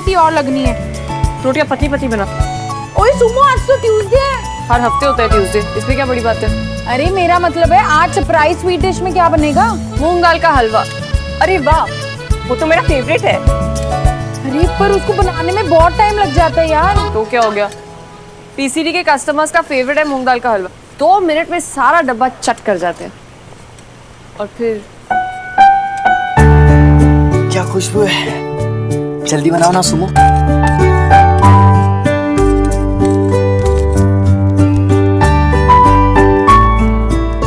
रोटी और लगनी है। रोटियां पतली पतली बना। ओए सुमो, आज तो ट्यूसडे है। हर हफ्ते होता है ट्यूसडे, इसमें क्या बड़ी बात है। अरे मेरा मतलब है आज सरप्राइज स्वीट डिश में क्या बनेगा? मूंग दाल का हलवा। अरे वाह, वो तो मेरा फेवरेट है। अरे पर उसको बनाने में बहुत टाइम लग जाता है यार। तो क्या हो गया, पीसीडी के कस्टमर्स का फेवरेट है मूंग दाल का हलवा। 2 मिनट में सारा डब्बा चट कर जाते हैं। और फिर क्या खुशबू है, जल्दी बनाओ ना सुमो।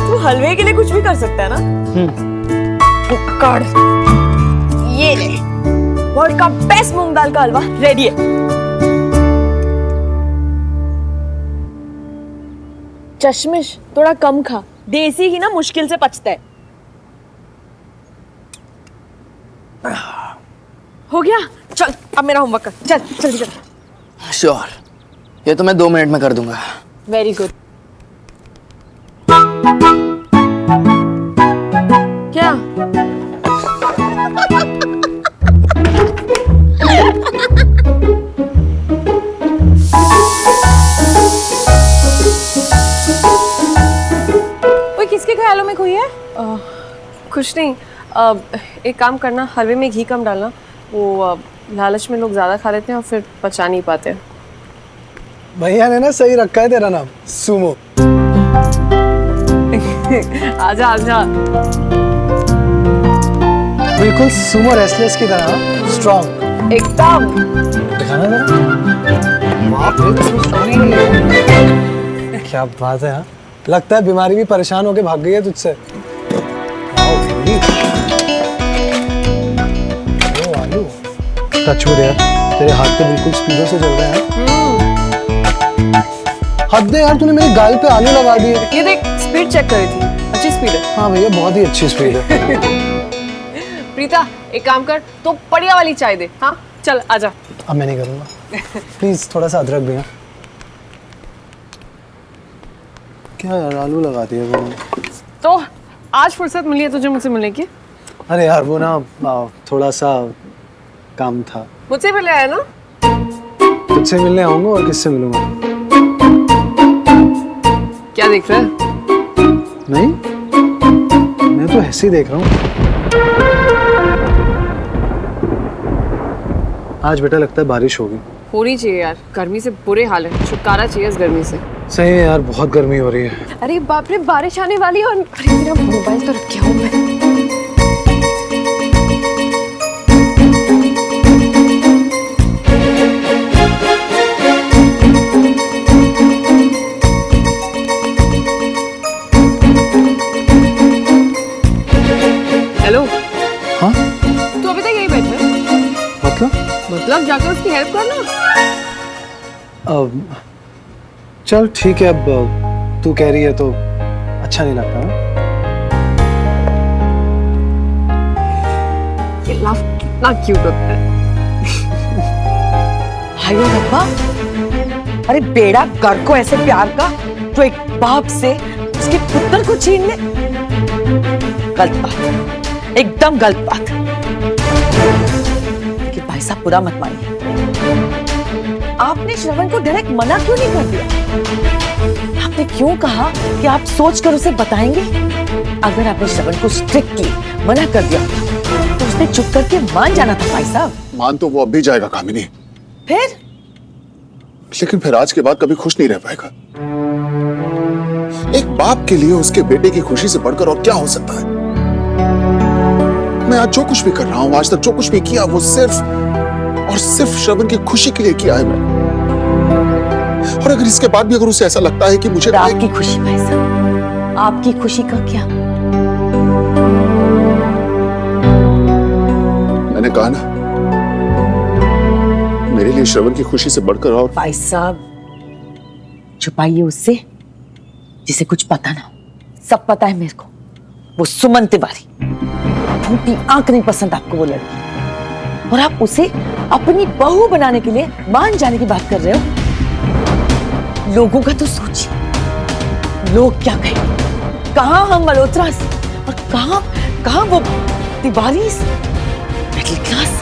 तू हलवे के लिए कुछ भी कर सकता है ना। बुक्कड़, ये ले, वर्ल्ड का बेस्ट मूंग दाल का हलवा रेडी है। चश्मिश थोड़ा कम खा, देसी ही ना मुश्किल से पचता है। हो गया, चल अब मेरा होमवर्क कर, चल जल्दी कर। श्योर, ये तो मैं 2 मिनट में कर दूंगा। Very good. क्या ओए किसके ख्यालों में खोई है? कुछ नहीं, एक काम करना, हलवे में घी कम डालना। वो लालच में लोग ज्यादा खा लेते हैं और फिर पचा नहीं पाते। भैया ने ना सही रखा है तेरा नाम, सुमो। आजा आजा। बिल्कुल सुमो रेसलर्स की तरह स्ट्रॉन्ग। एकदम। दिखाना जरा। बाप रे, इसमें strong ही नहीं है। क्या बात है। हाँ, लगता है बीमारी भी परेशान होके भाग गई है तुझसे। टच हो यार, तेरे हाथ तो बिल्कुल स्पीडो से चल रहे हैं। हद है यार, तूने मेरे गाल पे आलू लगा दिए। ये देख, स्पीड चेक करी थी, अच्छी स्पीड है। हाँ भैया, बहुत ही अच्छी स्पीड है। प्रीता एक काम कर, तो बढ़िया वाली चाय दे। हाँ चल आजा। अब मैं नहीं करूँगा, प्लीज थोड़ा सा अदरक भैया। क्या यार, आलू लगा दिए वो। तो आज फुर्सत मिली है तुझे मुझसे मिलने की? अरे यार वो ना थोड़ा सा काम था। मुझसे पहले आया ना। तुझसे मिलने आऊंगा, और किससे मिलूंगा? क्या देख रहा है? नहीं, मैं तो ऐसे ही देख रहा हूँ। आज बेटा लगता है बारिश होगी। होनी चाहिए यार, गर्मी से बुरे हाल है, छुटकारा चाहिए इस गर्मी से। सही है यार, बहुत गर्मी हो रही है। अरे बाप रे, बारिश आने वाली है। और अरे मेरा मोबाइल तो रख हूँ मैं। हेलो। हाँ तू अभी तक यही बैठा है? मतलब जाकर उसकी हेल्प करना। अब चल ठीक है, अब तू कह रही है तो अच्छा नहीं लगता ना? ये लाफ कितना क्यूट होता है। हायो रब्बा, अरे बेड़ा घर को ऐसे प्यार का जो एक बाप से उसके पुत्र को छीन ले। गलत बात, एकदम गलत बात। लेकिन भाई साहब बुरा मत मानिए, आपने श्रवण को डायरेक्ट मना क्यों नहीं कर दिया? आपने क्यों कहा कि आप सोचकर उसे बताएंगे? अगर आपने श्रवण को स्ट्रिक्टली मना कर दिया तो उसने चुप करके मान जाना था भाई साहब। मान तो वो अब भी जाएगा कामिनी, फिर लेकिन फिर आज के बाद कभी खुश नहीं रह पाएगा। एक बाप के लिए उसके बेटे की खुशी से बढ़कर और क्या हो सकता है? मैं आज जो कुछ भी कर रहा हूं, आज तक जो कुछ भी किया, वो सिर्फ और सिर्फ श्रवण की खुशी के लिए किया है मैं। और अगर इसके बाद भी अगर उसे ऐसा लगता है कि मुझे आपकी खुशी भाई साहब, आपकी खुशी का क्या? मैंने कहा ना, मेरे लिए श्रवण की खुशी से बढ़कर और भाई साहब छुपाइए उससे जिसे कुछ पता ना हो। सब पता है मेरे को, वो सुमन तिवारी। फूटी आंख नहीं पसंद आपको वो लड़की, और आप उसे अपनी बहू बनाने के लिए मान जाने की बात कर रहे हो। लोगों का तो सोचिए, लोग क्या कहेंगे? कहां हम मल्होत्रा और कहां वो तिवारी मिडिल क्लास।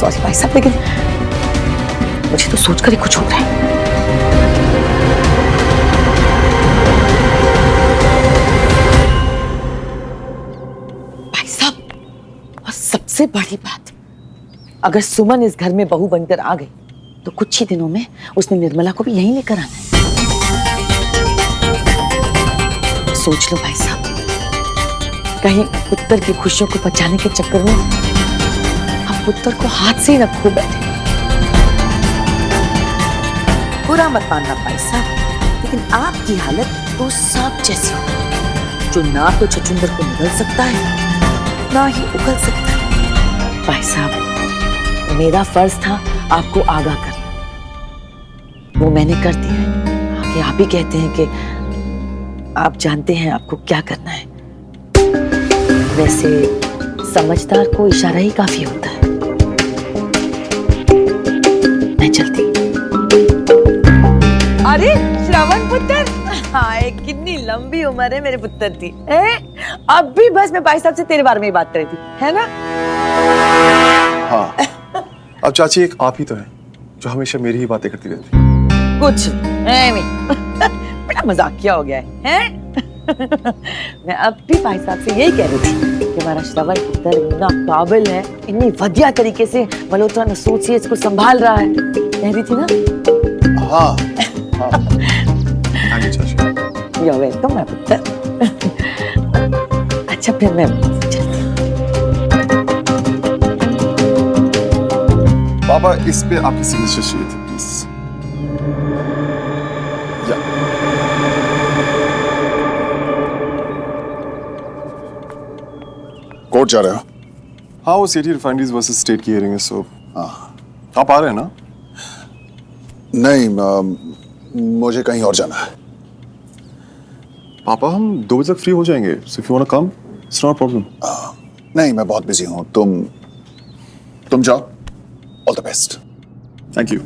सॉरी भाई साहब, लेकिन मुझे तो सोचकर ही कुछ हो रहा है। भाई साहब, और सबसे बड़ी बात, अगर सुमन इस घर में बहू बनकर आ गई तो कुछ ही दिनों में उसने निर्मला को भी यहीं लेकर आना है। सोच लो भाई साहब, कहीं पुत्र की खुशियों को बचाने के चक्कर में हम पुत्र को हाथ से ही न खो बैठे। बुरा मत मानना भाई साहब, लेकिन आपकी हालत तो सांप जैसी हो, जो ना तो छछूंदर को निगल सकता है ना ही उगल सकता है। भाई साहब, मेरा फर्ज था आपको आगाह करना, वो मैंने कर दिया है। आगे आप ही कहते हैं कि आप जानते हैं आपको क्या करना है। वैसे समझदार को इशारा ही काफी होता है। मैं चलती। अरे श्रवण पुत्र, हाय कितनी लंबी उम्र है मेरे पुत्र की। अब भी बस मैं भाई साहब से तेरे बारे में ही बात कर रही थी, है ना? हाँ, अब चाची एक आप ही तो है जो हमेशा मेरी ही बातें करती रहती है। कुछ बड़ा मजाकिया हो गया है? मैं अब भी भाई साहब से यही कह रही थी कि हमारा श्रवण पुत्र इतना काबिल है, इतनी बढ़िया तरीके से मल्होत्रा एसोसिएट्स को संभाल रहा है, कह रही थी ना? हाँ, थैंक यू चाची। You're welcome, my पुत्र। अच्छा फिर मैं चलती हूँ। पापा, इस पे आपकी सिग्नेचर चाहिए थी प्लीज। कोर्ट जा रहे हो? हाँ, वो सिटी रिफाइनरीज वर्सेस स्टेट की हियरिंग है, सो हाँ। आप आ रहे हैं ना? नहीं, मुझे कहीं और जाना है। पापा, हम 2 बजे तक फ्री हो जाएंगे, so if you want to come, it's not problem. नहीं, मैं बहुत बिजी हूँ। तुम जाओ। All the best. Thank you.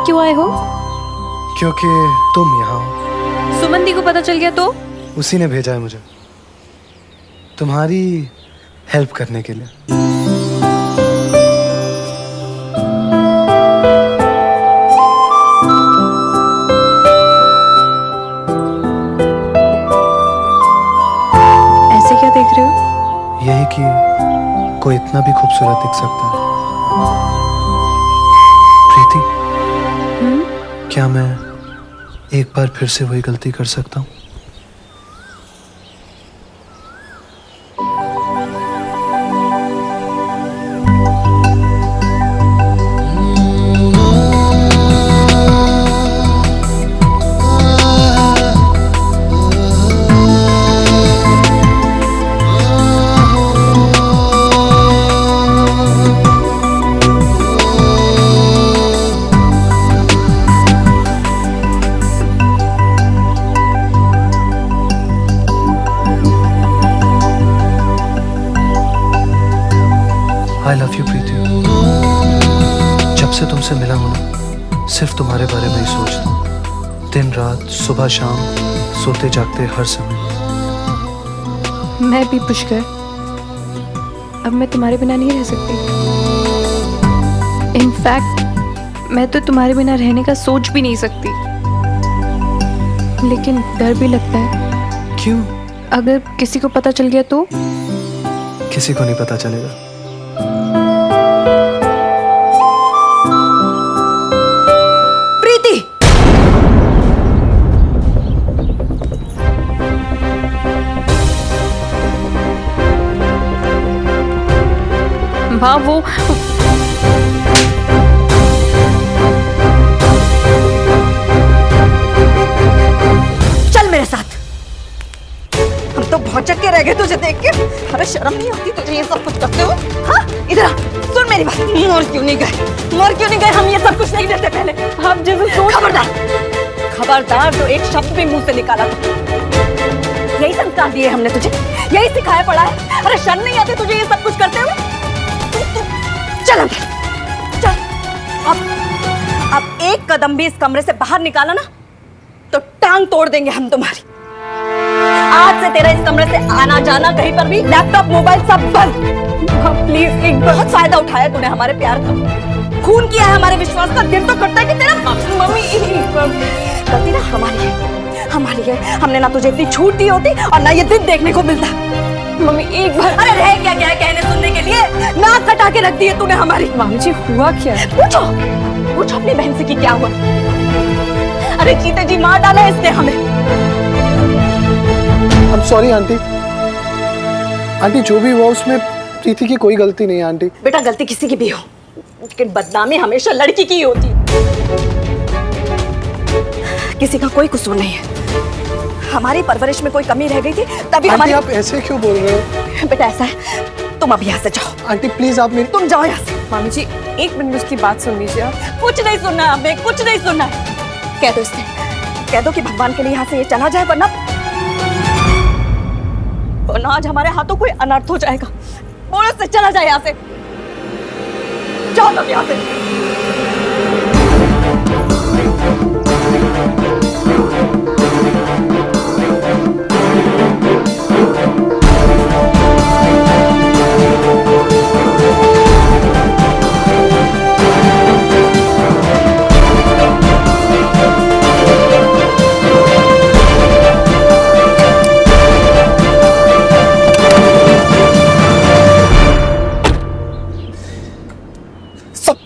क्यों आए हो? क्योंकि तुम यहाँ हो। सुमन दी को पता चल गया तो? उसी ने भेजा है मुझे तुम्हारी हेल्प करने के लिए। ऐसे क्या देख रहे हो? यही कि कोई इतना भी खूबसूरत दिख सकता है। प्रीति, क्या मैं एक बार फिर से वही गलती कर सकता हूँ? I love you, प्रीति। जब से तुमसे मिला हूं ना, सिर्फ तुम्हारे बारे में ही सोचता हूँ। दिन रात, सुबह शाम, सोते जागते हर समय। मैं भी पुष्कर, अब मैं तुम्हारे बिना नहीं रह सकती। इनफैक्ट मैं तो तुम्हारे बिना रहने का सोच भी नहीं सकती। लेकिन डर भी लगता है। क्यों? अगर किसी को पता चल गया तो? किसी को नहीं पता चलेगा। हाँ, वो चल मेरे साथ, हम तो भौचक के रह गए तुझे देख के। अरे शर्म नहीं आती तुझे ये सब कुछ करते हो? हाँ इधर आ, सुन मेरी बात। मर क्यों नहीं गए? हम ये सब कुछ नहीं करते पहले। हम जैसे खबरदार जो एक शब्द भी मुंह से निकाला था। यही संस्कार दिए हमने तुझे, यही सिखाया पड़ा है। अरे शर्म नहीं आती तुझे ये सब कुछ करते हुए? चल अंदर चल। अब एक कदम भी इस कमरे से बाहर निकाला ना तो टांग तोड़ देंगे हम तुम्हारी। आज से तेरा इस कमरे से आना जाना, कहीं पर भी लैपटॉप मोबाइल सब बंद। प्लीज, एक बहुत फायदा उठाया तूने हमारे प्यार का, खून किया है हमारे विश्वास का। दिल तो करता है कि तेरा मम्मी गलती ना हमारी है। हमने ना तुझे इतनी छूट दी होती और ना ये दिन देखने को मिलता। मम्मी एक बार। अरे रह क्या है कहने सुनने के लिए? नाक कटा के रख दी है तूने हमारी। मामी जी हुआ क्या है? पूछो अपनी बहन से कि क्या हुआ। अरे चीते जी मार डाला इसने हमें। I am sorry aunty. Aunty जो भी हुआ उसमें प्रीति की कोई गलती नहीं है आंटी। बेटा गलती किसी की भी हो, लेकिन बदनामी हमेशा लड़की की ही होती है। किसी का कोई कसूर नहीं है। हमारी परवरिश में कोई कमी रह गई थी तभी हमारी। आप ऐसे क्यों बोल रहे हो? बेटा ऐसा है, तुम अभी यहाँ से जाओ। आंटी प्लीज आप मेरी। तुम जाओ यहाँ से। मामी जी एक मिनट उसकी बात सुन लीजिए आप। कुछ नहीं सुनना है हमें, कुछ नहीं सुनना है। कह दो इससे, कह दो कि भगवान के लिए यहाँ से ये चला जाए, वरना आज हमारे हाथों कोई अनर्थ हो जाएगा। बोलो से चला जाए यहाँ से। जाओ तुम यहाँ से।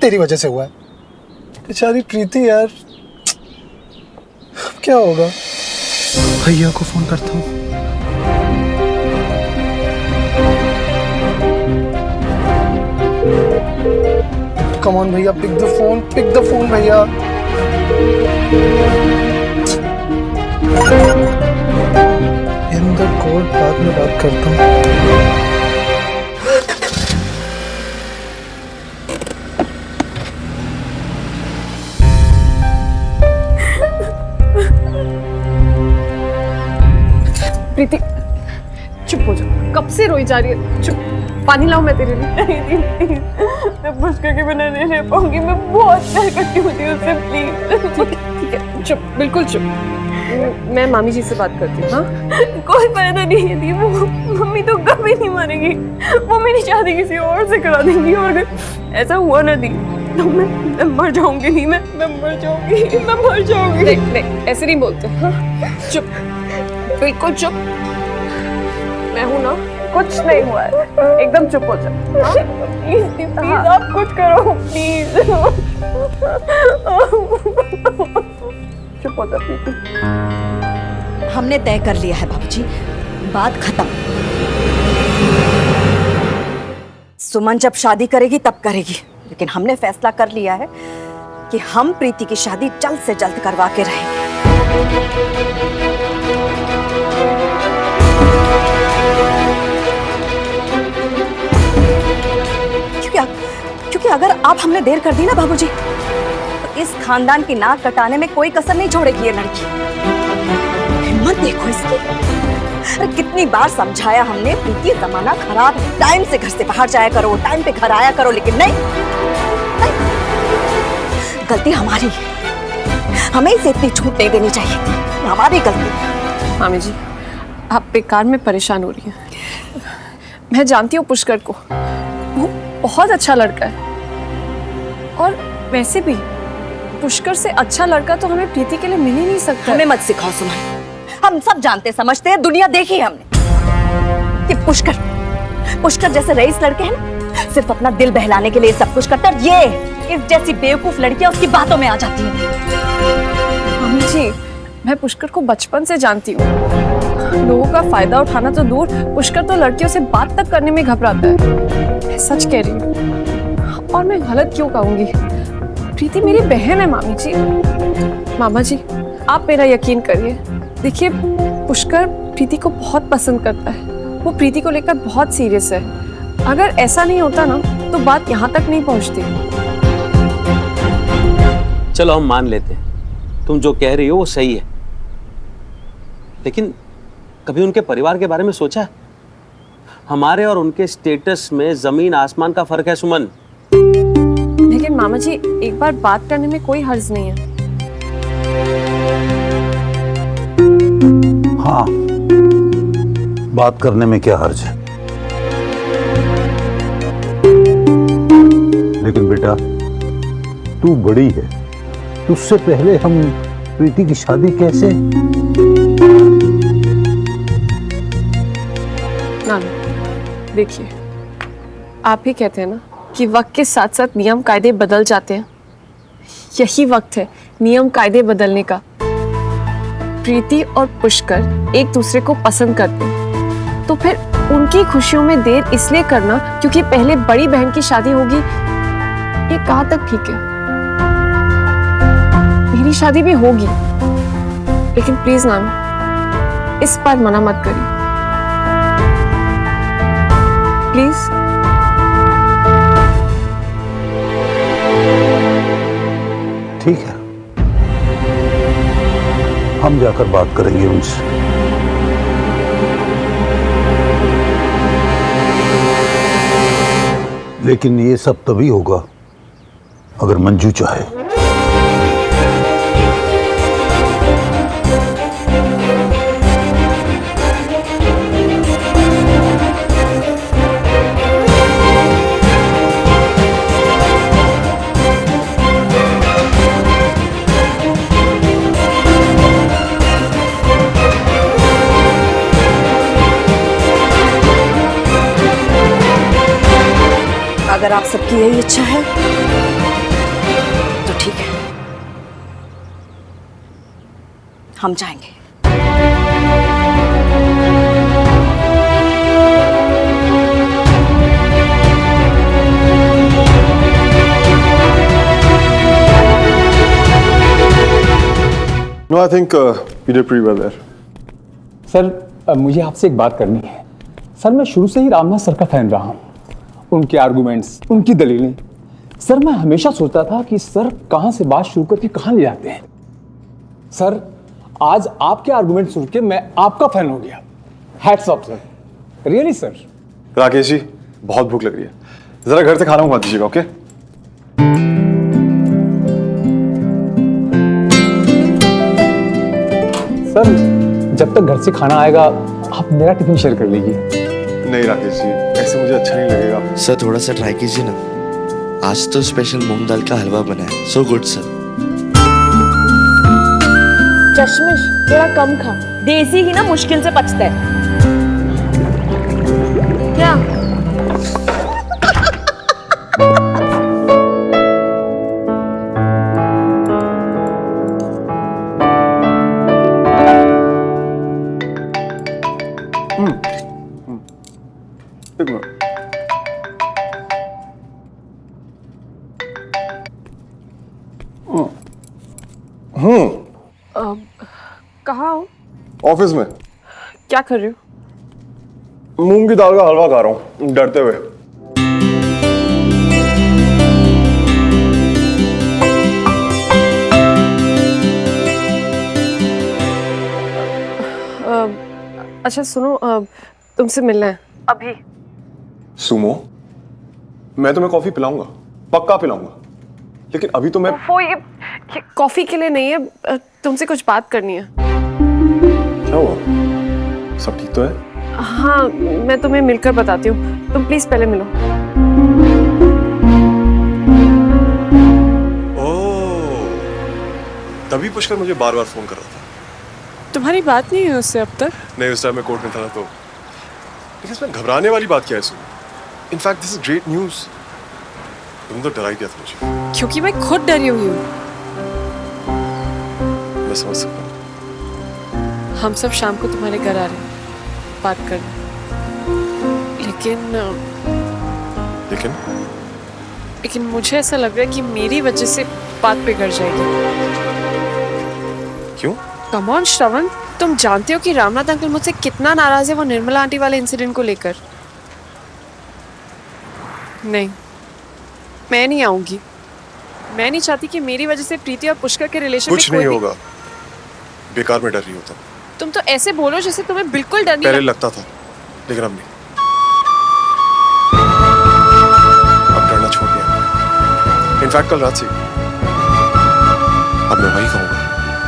तेरी वजह से हुआ है। बेचारी प्रीति यार, क्या होगा? भैया को फोन करता हूँ। कम ऑन भैया, पिक द फोन भैया। इन द कोड बाद में बात करता हूँ। प्रीति चुप हो जाओ, कब से रोई जा रही है। चुप, पानी लाऊं मैं तेरे लिए? मैं पुष्कर के बिना नहीं रह पाऊंगी। मैं बहुत प्यार करती हूँ उससे। प्लीज ठीक है, चुप, बिल्कुल चुप। मैं मामी जी से बात करती हूँ। हाँ कोई फायदा नहीं है दी, वो मम्मी तो कभी नहीं मानेगी। वो मेरी शादी किसी और से करा देंगी और अगर ऐसा हुआ ना दी तो मैं मर जाऊंगी। नहीं मैं मर जाऊंगी। नहीं ऐसे नहीं बोलते। हाँ चुप, बिल्कुल चुप। मैं हूं ना, कुछ नहीं हुआ है। एकदम चुप हो जाओ। प्लीज आप कुछ करो प्लीज। चुप हो जाओ प्रीति। हमने तय कर लिया है बाबूजी, बात खत्म। सुमन जब शादी करेगी तब करेगी, लेकिन हमने फैसला कर लिया है कि हम प्रीति की शादी जल्द से जल्द करवा के रहेंगे। क्योंकि अगर अब हमने देर कर दी ना बाबूजी, तो इस खानदान की नाक कटाने में कोई कसर नहीं छोड़ेगी ये लड़की। हिम्मत देखो इसकी। अरे कितनी बार समझाया हमने, प्रीति जमाना खराब है, टाइम से घर से बाहर जाया करो, टाइम पे घर आया करो, लेकिन नहीं। गलती हमारी है, हमें इसे इतनी छूट नहीं देनी चाहिए थी, हमारी गलती। मामी जी आप बेकार में परेशान हो रही हैं। मैं जानती हूँ पुष्कर को, वो बहुत अच्छा लड़का है। और वैसे भी पुष्कर से अच्छा लड़का तो हमें प्रीति के लिए मिल ही नहीं सकता। हमें मत सिखाओ सुमन, हम सब जानते समझते हैं, दुनिया देखी है हमने कि पुष्कर जैसे रईस लड़के हैं ना, सिर्फ अपना दिल बहलाने के लिए सब कुछ करते हैं। ये इस जैसी बेवकूफ लड़कियां उसकी बातों में आ जाती हैं। मम्मी जी मैं पुष्कर को बचपन से जानती हूँ। लोगों का फायदा उठाना तो दूर, पुष्कर तो लड़कियों से बात तक करने में घबराता है। मैं सच कह रही हूँ, और मैं गलत क्यों कहूँगी? प्रीति मेरी बहन है मामी जी। मामा जी आप मेरा यकीन करिए, देखिए पुष्कर प्रीति को बहुत पसंद करता है, वो प्रीति को लेकर बहुत सीरियस है। अगर ऐसा नहीं होता ना तो बात यहाँ तक नहीं पहुँचती। चलो हम मान लेते हैं, तुम जो कह रही हो वो सही है, लेकिन कभी उनके परिवार के बारे में सोचा है? हमारे और उनके स्टेटस में जमीन आसमान का फर्क है सुमन। लेकिन मामा जी, एक बार बात करने में कोई हर्ज नहीं है। हाँ, बात करने में क्या हर्ज है, लेकिन बेटा तू बड़ी है, तुझसे पहले हम प्रीति की शादी कैसे? ना देखिए, आप ही कहते हैं ना कि वक्त के साथ साथ नियम कायदे बदल जाते हैं। यही वक्त है नियम कायदे बदलने का। प्रीति और पुष्कर एक दूसरे को पसंद करते हैं, तो फिर उनकी खुशियों में देर इसलिए करना क्योंकि पहले बड़ी बहन की शादी होगी, ये कहाँ तक ठीक है? मेरी शादी भी होगी, लेकिन प्लीज नानू इस बार मना मत करिए, प्लीज। ठीक है, हम जाकर बात करेंगे उनसे। लेकिन ये सब तभी होगा अगर मंजू चाहे। अगर आप सबकी यही इच्छा है तो ठीक है, हम जाएंगे। No, I think you did pretty well there. Sir मुझे आपसे एक बात करनी है। सर मैं शुरू से ही रामनाथ सर का फैन रहा हूँ, उनके आर्गुमेंट्स, उनकी दलीलें। सर मैं हमेशा सोचता था कि सर कहाँ से बात शुरू करके कहाँ ले जाते हैं। सर आज आपके आर्गुमेंट सुन के मैं आपका फैन हो गया। Hats off sir, really sir. Rakesh ji, बहुत भूख लग रही है, जरा घर से खाना मंगवा दीजिएगा, ओके? सर जब तक घर से खाना आएगा आप मेरा टिफिन शेयर कर लीजिए। नहीं राकेश जी, ऐसे मुझे अच्छा नहीं लगेगा। सर थोड़ा सा ट्राई कीजिए ना, आज तो स्पेशल मूंग दाल का हलवा बना है, सो गुड सर। चश्मिश थोड़ा कम खा, देसी ही ना मुश्किल से पचता है। क्या? एक मिनट। कहाँ हो? ऑफिस में। क्या कर रहे हो? मूंग की दाल का हलवा खा रहा हूँ डरते हुए। अच्छा सुनो, तुमसे मिलना है अभी। सुमो, मैं तुम्हें कॉफी पिलाऊंगा, पक्का पिलाऊंगा, लेकिन अभी तो मैं वो ये कॉफी के लिए नहीं है, तुमसे कुछ बात करनी है। क्या हुआ? सब ठीक तो है? हाँ, मैं तुम्हें मिलकर बताती हूँ, तुम प्लीज पहले मिलो। ओह, तभी पुष्कर मुझे बार बार फोन कर रहा था। तुम्हारी बात नहीं हुई उससे अब तक? नहीं, उस टाइम मैं कोर्ट में था ना, तो लेकिन इसमें घबराने वाली बात क्या है Sumo? In fact this is great news. तुम तो डरा ही दिया था मुझे। क्योंकि मैं खुद डरी हुई हूँ। मैं समझ सकता हूँ। हम सब शाम को तुम्हारे घर आ रहे हैं बात करने, लेकिन मुझे ऐसा लग रहा है कि मेरी वजह से बात बिगड़ जाएगी। क्यों? कम ऑन श्रवण, तुम जानते हो कि रामनाथ अंकल मुझसे कितना नाराज है वो निर्मला आंटी वाले इंसिडेंट को लेकर। नहीं, मैं नहीं आऊंगी। मैं नहीं चाहती कि मेरी वजह से प्रीति और पुष्कर के रिलेशन में कुछ कोई नहीं भी... होगा, बेकार में डर रही होता। तुम तो ऐसे बोलो जैसे तुम्हें बिल्कुल डर नहीं पहले लगता था, लेकिन अब नहीं। अब डरना छोड़ दिया। इनफैक्ट कल रात से अब मैं वही कहूंगा,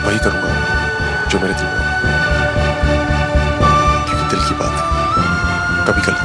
वही करूंगा जो मेरे दिल में हो। क्योंकि दिल की बात कभी गलत